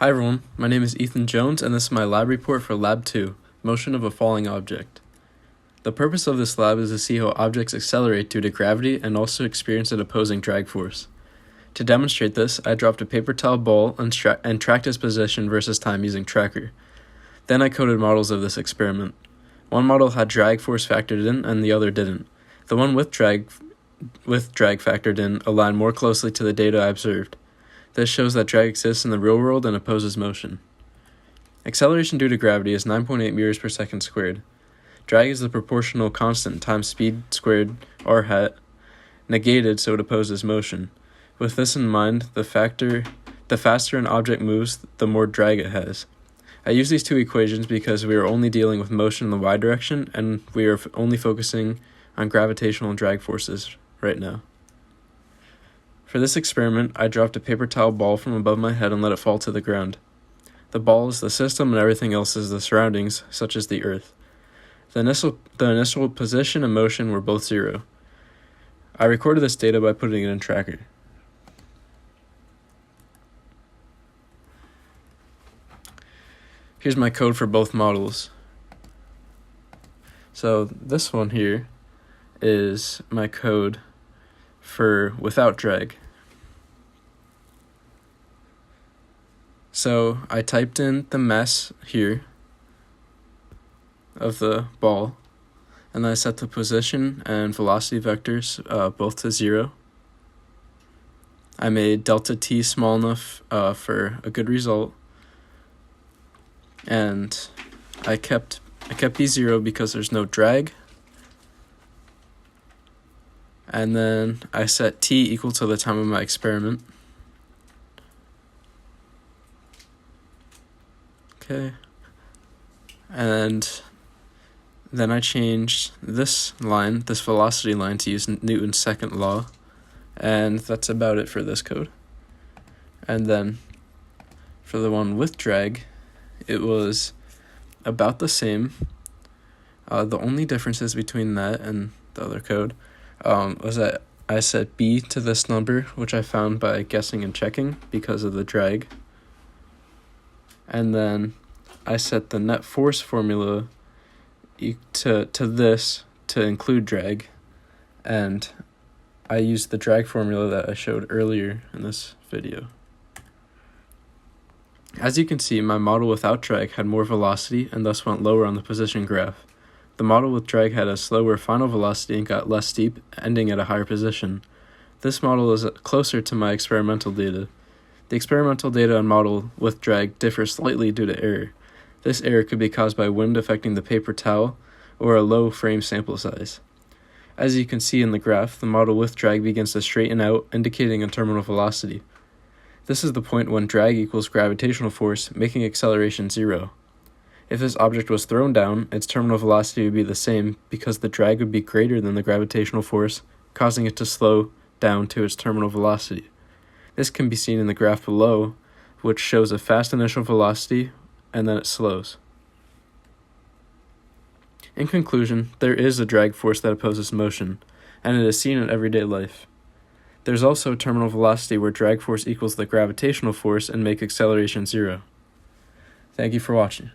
Hi everyone, my name is Ethan Jones and this is my lab report for Lab 2, Motion of a Falling Object. The purpose of this lab is to see how objects accelerate due to gravity and also experience an opposing drag force. To demonstrate this, I dropped a paper towel ball and tracked its position versus time using Tracker. Then I coded models of this experiment. One model had drag force factored in and the other didn't. The one with drag factored in aligned more closely to the data I observed. This shows that drag exists in the real world and opposes motion. Acceleration due to gravity is 9.8 meters per second squared. Drag is the proportional constant times speed squared r hat, negated so it opposes motion. With this in mind, the faster an object moves, the more drag it has. I use these two equations because we are only dealing with motion in the y direction and we are only focusing on gravitational drag forces right now. For this experiment, I dropped a paper towel ball from above my head and let it fall to the ground. The ball is the system and everything else is the surroundings, such as the earth. The initial position and motion were both 0. I recorded this data by putting it in Tracker. Here's my code for both models. So this one here is my code for without drag. So I typed in the mass here of the ball, and then I set the position and velocity vectors both to 0. I made delta t small enough for a good result, and I kept these 0 because there's no drag. And then I set t equal to the time of my experiment. Okay. And then I changed this velocity line, to use Newton's second law. And that's about it for this code. And then for the one with drag, it was about the same. The only differences between that and the other code was that I set b to this number, which I found by guessing and checking because of the drag. And then I set the net force formula to this to include drag. And I used the drag formula that I showed earlier in this video. As you can see, my model without drag had more velocity and thus went lower on the position graph. The model with drag had a slower final velocity and got less steep, ending at a higher position. This model is closer to my experimental data. The experimental data on model with drag differs slightly due to error. This error could be caused by wind affecting the paper towel or a low frame sample size. As you can see in the graph, the model with drag begins to straighten out, indicating a terminal velocity. This is the point when drag equals gravitational force, making acceleration 0. If this object was thrown down, its terminal velocity would be the same because the drag would be greater than the gravitational force, causing it to slow down to its terminal velocity. This can be seen in the graph below, which shows a fast initial velocity and then it slows. In conclusion, there is a drag force that opposes motion, and it is seen in everyday life. There's also a terminal velocity where drag force equals the gravitational force and make acceleration 0. Thank you for watching.